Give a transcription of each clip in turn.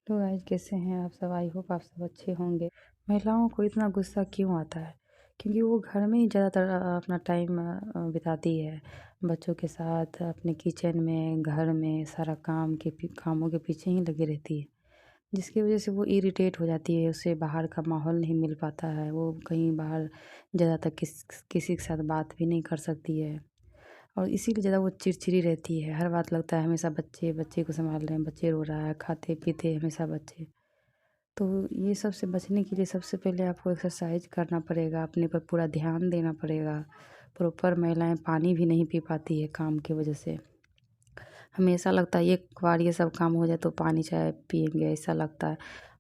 तो गाइस कैसे हैं आप सब? आई होप आप सब अच्छे होंगे। महिलाओं को इतना गुस्सा क्यों आता है? क्योंकि वो घर में ही ज़्यादातर अपना टाइम बिताती है, बच्चों के साथ, अपने किचन में, घर में सारा कामों के पीछे ही लगी रहती है, जिसकी वजह से वो इरिटेट हो जाती है। उसे बाहर का माहौल नहीं मिल पाता है, वो कहीं बाहर ज़्यादातर किसी के साथ बात भी नहीं कर सकती है और इसीलिए ज़्यादा वो चिड़चिड़ी रहती है। हर बात लगता है हमेशा बच्चे बच्चे को संभाल रहे हैं, बच्चे रो रहा है, खाते पीते हमेशा बच्चे। तो ये सब से बचने के लिए सबसे पहले आपको एक्सरसाइज करना पड़ेगा, अपने पर पूरा ध्यान देना पड़ेगा। प्रॉपर महिलाएं पानी भी नहीं पी पाती है काम की वजह से। हमेशा लगता है एक बार ये सब काम हो जाए तो पानी चाय पिएंगे, ऐसा लगता है।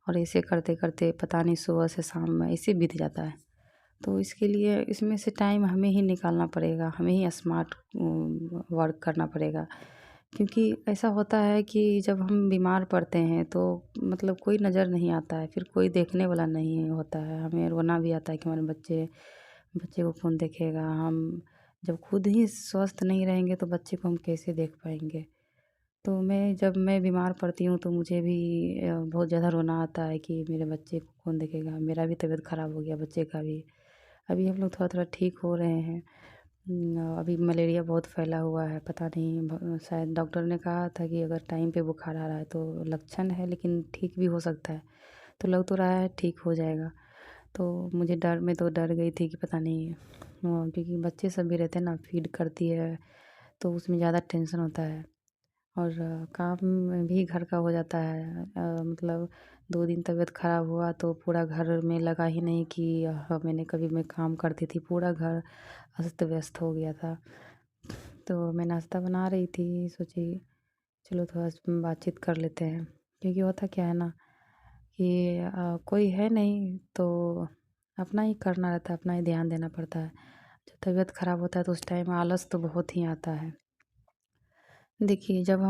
और ऐसे करते करते पता नहीं सुबह से शाम में ऐसे बीत जाता है। तो इसके लिए इसमें से टाइम हमें ही निकालना पड़ेगा, हमें ही स्मार्ट वर्क करना पड़ेगा। क्योंकि ऐसा होता है कि जब हम बीमार पड़ते हैं तो मतलब कोई नज़र नहीं आता है, फिर कोई देखने वाला नहीं होता है। हमें रोना भी आता है कि हमारे बच्चे बच्चे को कौन देखेगा। हम जब खुद ही स्वस्थ नहीं रहेंगे तो बच्चे को हम कैसे देख पाएंगे। तो जब मैं बीमार पड़ती हूँ तो मुझे भी बहुत ज़्यादा रोना आता है कि मेरे बच्चे को कौन देखेगा। मेरा भी तबीयत ख़राब हो गया, बच्चे का भी। अभी हम लोग थोड़ा थोड़ा ठीक हो रहे हैं। अभी मलेरिया बहुत फैला हुआ है, पता नहीं शायद डॉक्टर ने कहा था कि अगर टाइम पे बुखार आ रहा है तो लक्षण है, लेकिन ठीक भी हो सकता है। तो लग तो रहा है ठीक हो जाएगा। तो मुझे मैं तो डर गई थी कि पता नहीं क्योंकि बच्चे सब भी रहते हैं ना, फीड करती है तो उसमें ज़्यादा टेंशन होता है। और काम में भी घर का हो जाता है। मतलब 2 दिन तबीयत ख़राब हुआ तो पूरा घर में लगा ही नहीं कि मैंने कभी मैं काम करती थी, पूरा घर अस्त व्यस्त हो गया था। तो मैं नाश्ता बना रही थी, सोची चलो थोड़ा बातचीत कर लेते हैं। क्योंकि होता क्या है ना कि कोई है नहीं तो अपना ही करना रहता है, अपना ही ध्यान देना पड़ता है। जब तबीयत ख़राब होता है तो उस टाइम आलस तो बहुत ही आता है। देखिए जब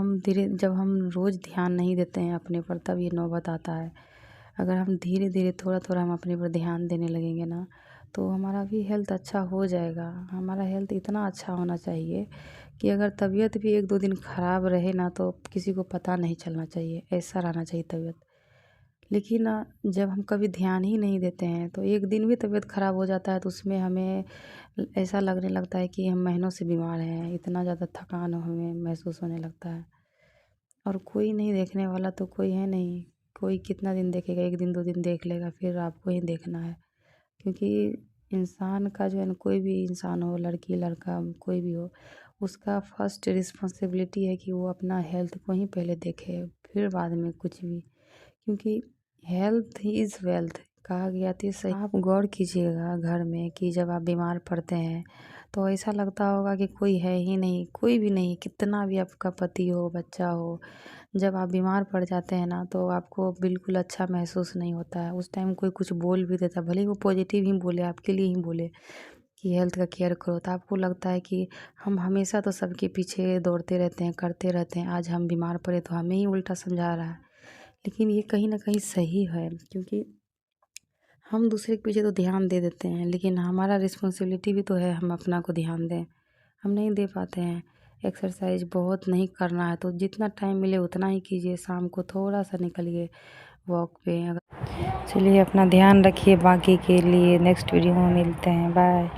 हम रोज़ ध्यान नहीं देते हैं अपने पर तब ये नौबत आता है। अगर हम धीरे धीरे थोड़ा थोड़ा हम अपने पर ध्यान देने लगेंगे ना तो हमारा भी हेल्थ अच्छा हो जाएगा। हमारा हेल्थ इतना अच्छा होना चाहिए कि अगर तबीयत भी 1-2 दिन ख़राब रहे ना तो किसी को पता नहीं चलना चाहिए, ऐसा रहना चाहिए तबीयत। लेकिन जब हम कभी ध्यान ही नहीं देते हैं तो एक दिन भी तबीयत ख़राब हो जाता है तो उसमें हमें ऐसा लगने लगता है कि हम महीनों से बीमार हैं, इतना ज़्यादा थकान हमें महसूस होने लगता है। और कोई नहीं देखने वाला तो कोई है नहीं। कोई कितना दिन देखेगा, 1 दिन 2 दिन देख लेगा, फिर आपको ही देखना है। क्योंकि इंसान का जो है ना, कोई भी इंसान हो, लड़की लड़का कोई भी हो, उसका फर्स्ट रिस्पॉन्सिबिलिटी है कि वो अपना हेल्थ को ही पहले देखे, फिर बाद में कुछ भी। क्योंकि हेल्थ इज़ वेल्थ कहा गया तो ये सही। आप गौर कीजिएगा घर में कि जब आप बीमार पड़ते हैं तो ऐसा लगता होगा कि कोई है ही नहीं, कोई भी नहीं, कितना भी आपका पति हो, बच्चा हो। जब आप बीमार पड़ जाते हैं ना तो आपको बिल्कुल अच्छा महसूस नहीं होता है। उस टाइम कोई कुछ बोल भी देता है, भले ही वो पॉजिटिव ही बोले, आपके लिए ही बोले कि हेल्थ का केयर करो, तो आपको लगता है कि हम हमेशा तो सबके पीछे दौड़ते रहते हैं, करते रहते हैं, आज हम बीमार पड़े तो हमें ही उल्टा समझा रहा है। लेकिन ये कहीं न कहीं सही है, क्योंकि हम दूसरे के पीछे तो ध्यान दे देते हैं, लेकिन हमारा रिस्पॉन्सिबिलिटी भी तो है हम अपना को ध्यान दें। हम नहीं दे पाते हैं। एक्सरसाइज बहुत नहीं करना है तो जितना टाइम मिले उतना ही कीजिए। शाम को थोड़ा-सा निकलिए वॉक पे। चलिए अपना ध्यान रखिए। बाकी के लिए नेक्स्ट वीडियो में मिलते हैं। बाय।